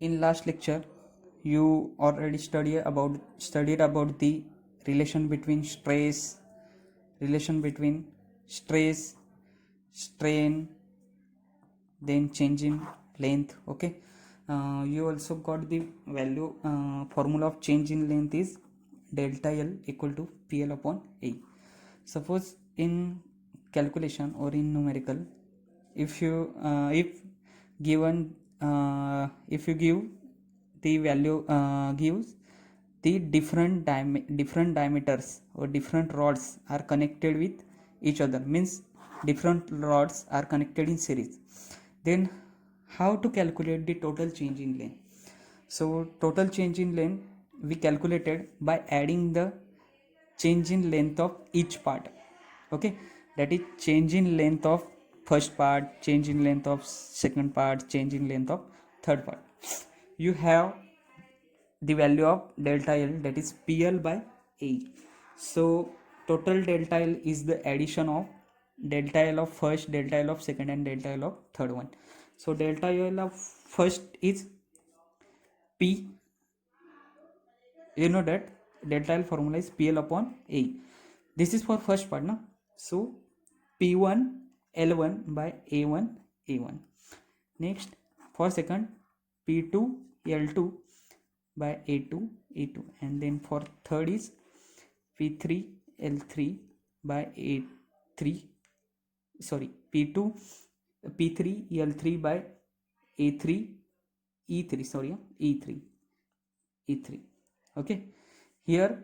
In last lecture, you already studied about the relation between stress, strain, then change in length. Okay, you also got the value formula of change in length is delta L equal to PL upon A. Suppose in calculation or in numerical, if you if you give the value gives the different diameters or different rods are connected with each other, means different rods are connected in series, then how to calculate the total change in length? So total change in length we calculated by adding the change in length of each part. Okay, that is change in length of first part, change in length of second part, change in length of third part. You have the value of delta L, that is PL by A. So total delta L is the addition of delta L of first, delta L of second, and delta L of third one. So delta L of first is P. You know that delta L formula is PL upon A. This is for first part, no? So P1 L1 by A1 A1. Next for second, P2 L2 by A2 A2, and then for third is P3 L3 by A3, sorry, P2 P3 L3 by A3 E3, sorry, E3 E3. Okay, here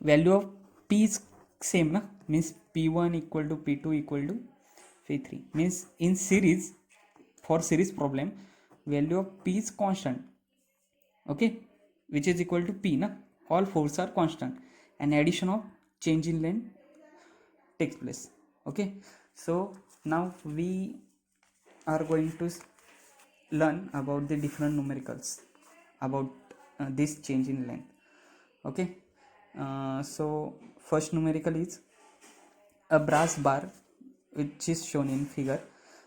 value of P is same, na? Means P1 equal to P2 equal to P3, means in series, for series problem value of P is constant. Okay, which is equal to P, na? All fours are constant and addition of change in length takes place. Okay, so now we are going to learn about the different numericals about this change in length. Okay, so first numerical is a brass bar which is shown in figure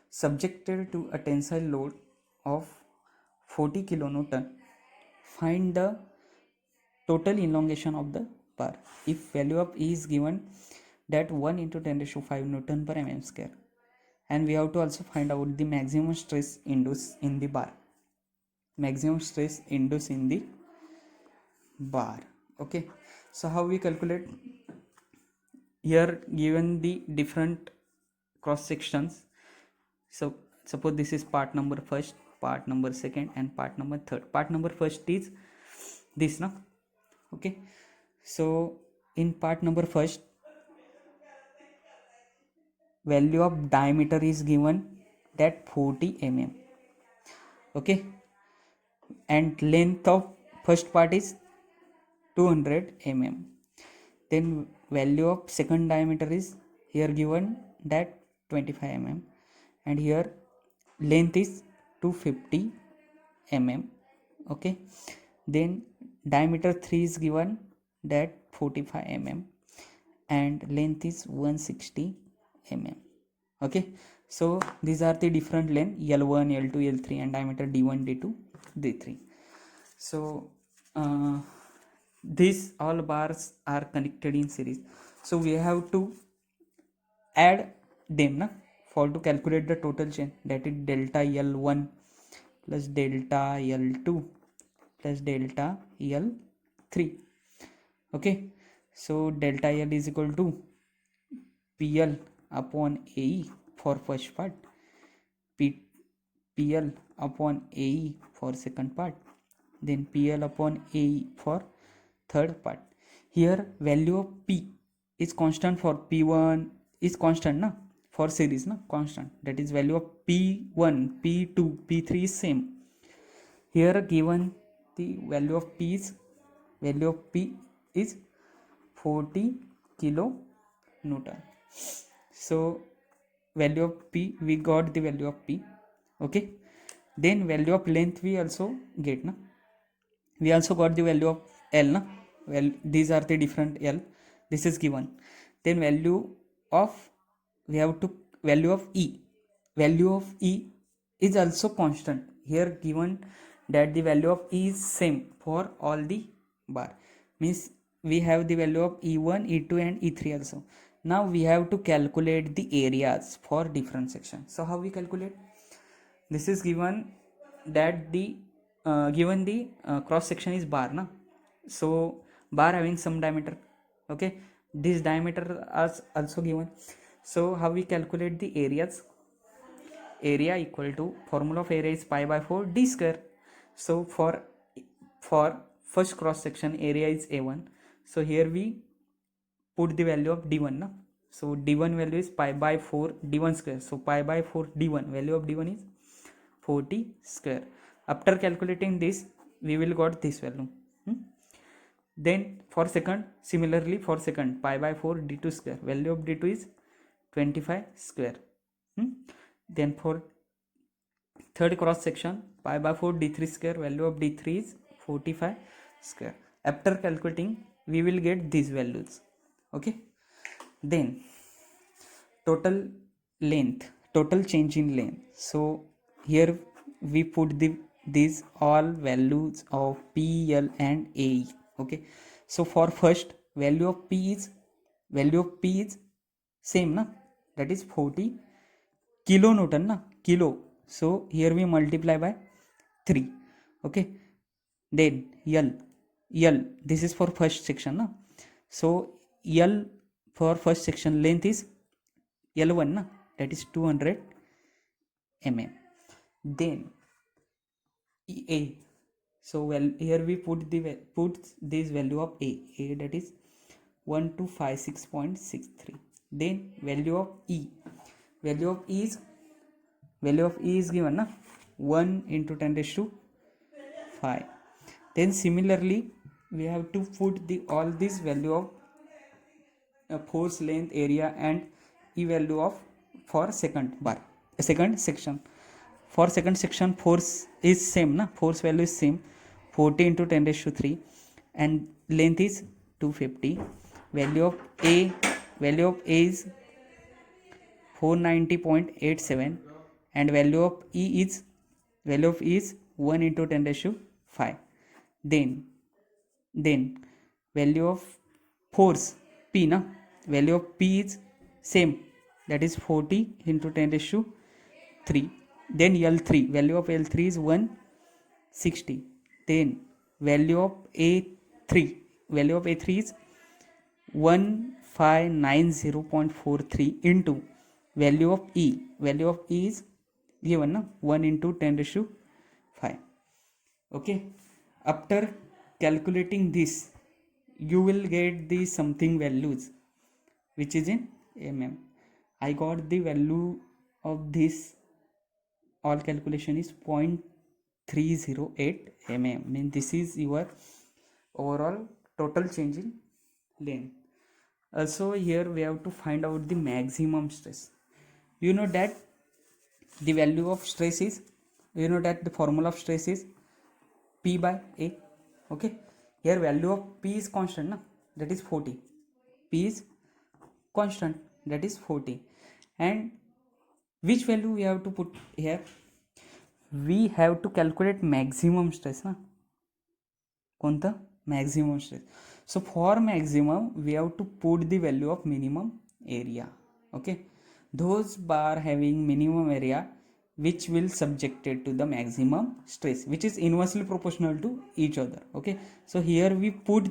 subjected to a tensile load of 40 kilonewton. Find the total elongation of the bar if value of E is given, that 1 into 10 raised to 5 Newton per mm square, and we have to also find out the maximum stress induced in the bar. Okay, so how we calculate? Here given the different cross sections. So suppose this is part number first, part number second, and part number third. Part number first is this, no? Okay, so in part number first, value of diameter is given, that 40 mm. Okay, and length of first part is 200 mm. Then value of second diameter is here given, that 25 mm, and here length is 250 mm. Okay, then diameter 3 is given, that 45 mm, and length is 160 mm. Okay, so these are the different length L1, L2, L3, and diameter D1, D2, D3. So these all bars are connected in series, so we have to add them, na, for to calculate the total chain, that is delta L1 plus delta L2 plus delta L3. Okay, so delta L is equal to PL upon AE for first part, PL upon AE for second part, then PL upon AE for third part. Here value of P is constant for P1 is constant, na, for series, na, constant, that is value of P1 P2 P3 is same. Here given the value of P is 40 kilo Newton. So value of P, we got the value of P. Okay, then value of length we also get, na? We also got the value of L, na? Well, these are the different L, this is given. Then value of, we have to value of E is also constant, here given that the value of E is same for all the bar, means we have the value of E1, E2 and E3 also. Now we have to calculate the areas for different sections. So how we calculate? This is given that the given the cross section is bar na, so bar having some diameter. Okay, this diameter is also given. So how we calculate the areas? Area equal to, formula of area is pi by 4 d square. So for first cross section area is A1, so here we put the value of d1 na. So d1 value is pi by 4 d1 square, so pi by 4 d1, value of d1 is 40 square. After calculating this we will got this value. Then for second, similarly for second, pi by 4 d2 square, value of d2 is 25 square. Then for third cross section, pi by 4 d3 square, value of d3 is 45 square. After calculating we will get these values. Okay, then total length, total change in length. So here we put these all values of P, L and AE. Okay, so for first, value of P is same na, that is 40 kilonewton na, kilo. So here we multiply by 3. Okay, then L, this is for first section na, so L for first section length is L1 na, that is 200 mm. Then A, so well here we put this value of A that is 1256.63. then value of E, value of E is given na, 1 into 10 raised to 5. Then similarly we have to put the all this value of force, length, area and E value of for second bar, second section. For second section force is same na, force value is same, 40 into 10 raised to 3 and length is 250. value of A is 490.87 and value of E is 1 into 10 raised to 5. Then value of force P na, value of P is same, that is 40 into 10 raised to 3. Then L3, value of L3 is 160. then value of A3 is 1590.43 into value of E is given na, 1 into 10 raised to 5. Okay, after calculating this you will get the something values which is in mm. I got the value of this all calculation is 0.308 mm, means this is your overall total change in length. Also here we have to find out the maximum stress. You know that the value of stress is, you know that the formula of stress is P by A. Okay, here value of P is constant na, that is 40. P is constant, that is 40. And which value we have to put here? We have to calculate maximum stress na, कोणता maximum stress. So for maximum we have to put the value of minimum area. Okay, those bar having minimum area which will subjected to the maximum stress, which is inversely proportional to each other. Okay, so here we put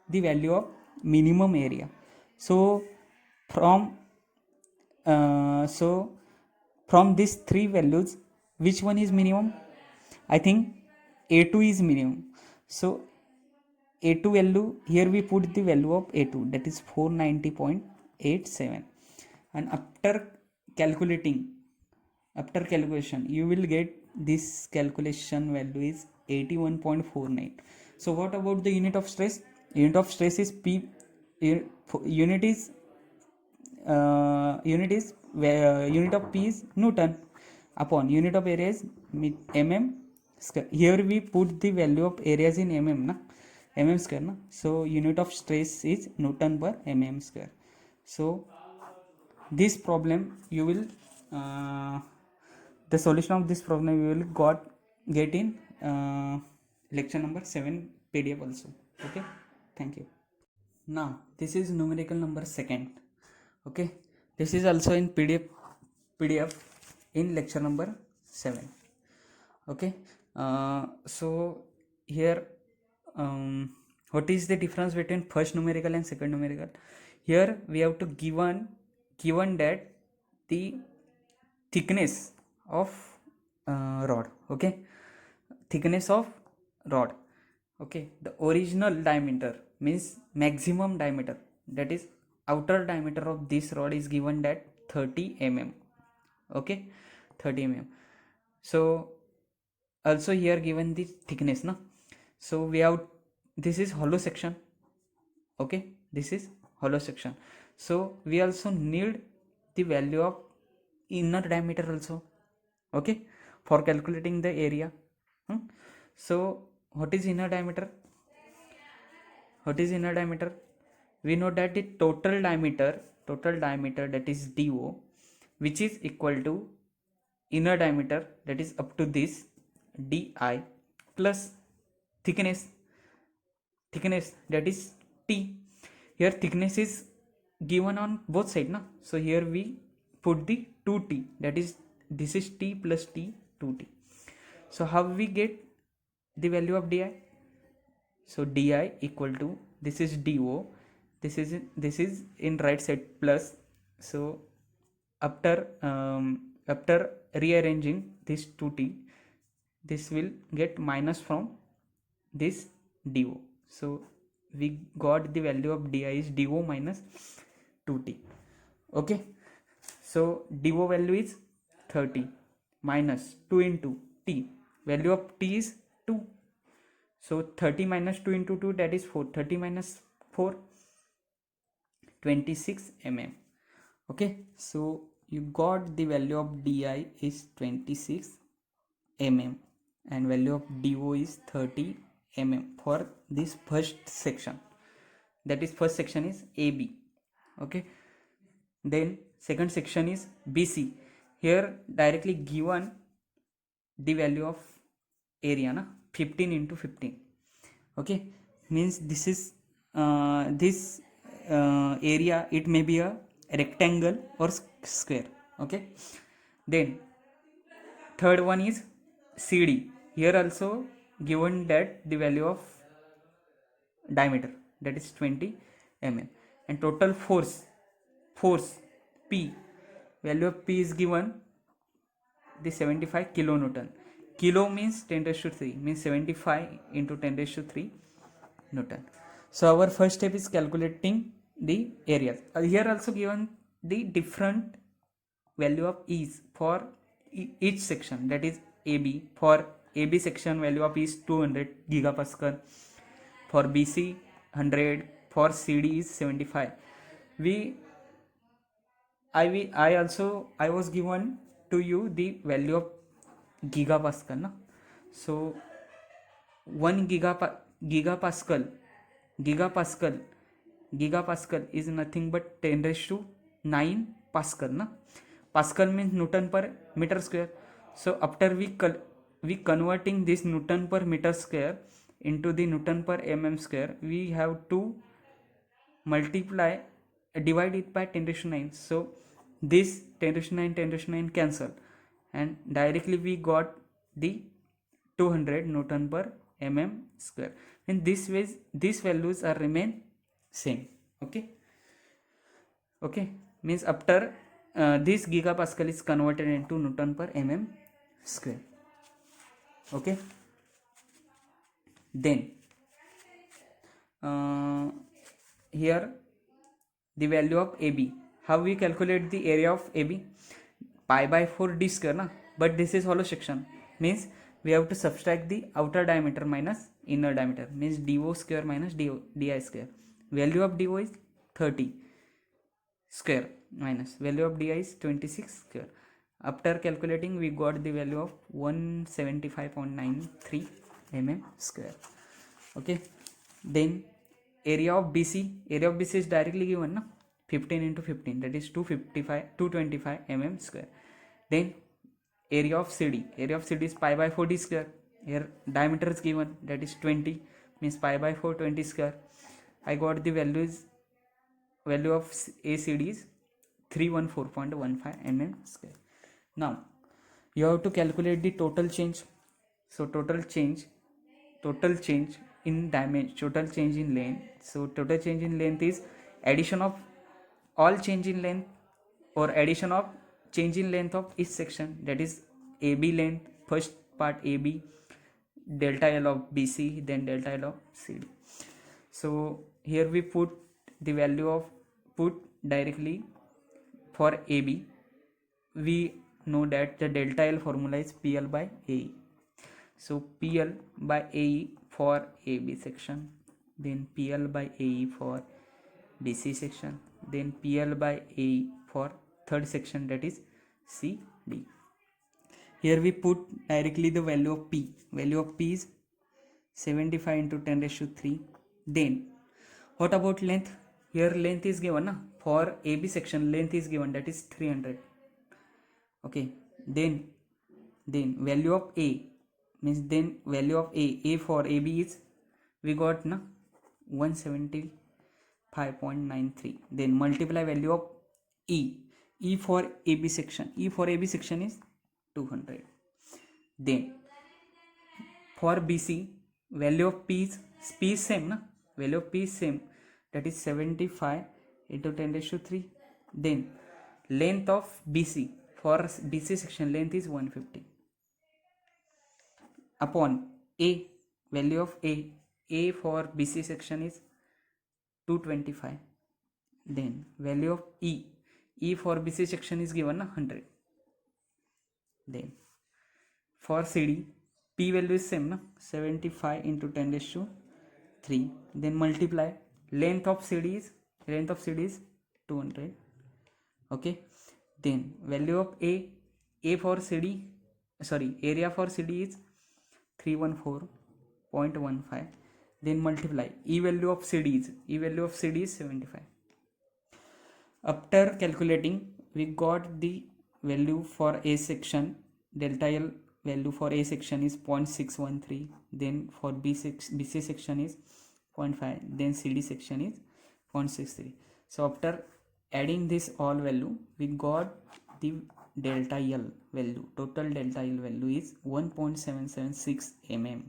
the value of minimum area. So from these three values which one is minimum? I think A2 is minimum. So A2 value, here we put the value of A2, that is 490.87. and after calculation you will get this calculation value is 81.49. So what about the unit of stress? Unit of stress is P, unit of P is Newton upon unit of area is mm square. Here we put the value of areas in mm na, mm square na, so unit of stress is Newton per mm square. So this problem you will the solution of this problem you will get in lecture number 7 PDF also. Okay, thank you. Now this is numerical number second. Okay, this is also in PDF in lecture number 7. Okay, so here what is the difference between first numerical and second numerical? Here we have to given that the thickness of rod. Okay, thickness of rod. Okay, the original diameter means maximum diameter, that is outer diameter of this rod is given that 30 mm. Okay, 30 mm. So also here given the thickness, no? So we have, this is hollow section. Okay, this is hollow section, so we also need the value of inner diameter also. Okay, for calculating the area. So what is inner diameter? We know that the total diameter, that is DO, which is equal to inner diameter, that is up to this, DI, plus thickness, that is T. Here thickness is given on both sides, na? So here we put the 2T, that is, this is T plus T, 2T. So how we get the value of DI? So DI equal to, this is DO, this is in right side plus. So after rearranging this 2T, this will get minus from this DO. So we got the value of DI is DO minus 2T. Okay, so DO value is 30 minus 2 into T, value of T is 2. So 30 minus 2 into 2, that is 4. 30 minus 4, 26 mm. Okay, so you got the value of DI is 26 mm and value of DO is 30 mm for this first section, that is first section is AB. Okay, then second section is BC. Here directly given the value of area, na, 15 into 15. Okay, means this is this area, it may be a rectangle or square. Okay, then third one is CD. Here also given that the value of diameter, that is 20 mm, and total force P, value of P is given the 75 kilonewton. Kilo means 10 raised to 3, means 75 into 10 raised to 3 Newton. So our first step is calculating the areas. Here also given the different value of E's for each section, that is AB. For AB section value of E is 200 gigapascal, for BC 100, for CD is 75. I was given to you the value of gigapascal, na? So 1 gigapascal is nothing but 10 raised to 9 pascal, na? Pascal means Newton per meter square. So after we converting this Newton per meter square into the Newton per mm square, we have to divide it by 10 raised to 9. So this 10 raised to 9 cancel, and directly we got the 200 Newton per mm square. In this way these values are remain same. Okay, means after this gigapascal is converted into Newton per mm square. Okay, then here the value of AB. How we calculate the area of AB? Pi by 4 d square, na? But this is hollow section, means we have to subtract the outer diameter minus inner diameter, means DO square minus DI square. Value of DO is 30 square minus value of DI is 26 square. After calculating we got the value of 175.93 mm square. Okay, then area of BC is directly given, na? 15 into 15, that is 225 mm square. Then area of CD is pi by 4 d square, Here diameter is given, that is 20, means pi by 4 20 square. I got the value of ACD is 314.15 mm square. Now you have to calculate the total change. So total change in dimension, total change in length. So total change in length is addition of all change in length or addition of change in length of each section, that is AB length, first part AB, delta L of BC, then delta L of CD. So here we put the value of put directly for AB. We know that the delta L formula is PL by AE. So PL by AE for AB section, then PL by AE for BC section, then PL by AE for third section, that is CD. Here we put directly the value of P. Value of P is 75 into 10 raised to 3. Then what about length? Here length is given na? For AB section length is given, that is 300. Okay, then value of A means then value of A for AB is we got na 175.93. Then multiply value of E for AB section. E for AB section is 200. Then for BC value of P is same na, value of P is same, that is 75 into 10 raised to 3. Then length of BC for BC section length is 150 upon A, value of A for BC section is 225. Then value of E for BC section is given 100. Then for CD P value is same na, 75 into 10 raised to 3. Then multiply length of CD is 200. Okay, then value of A for CD, sorry, area for CD is 314.15. then multiply E value of CD is 75. After calculating, we got the value for A section. Delta L value for A section is 0.613, then for BC section is 0.5, then CD section is 0.63. So after adding this all value, we got the delta L value. Total delta L value is 1.776 mm.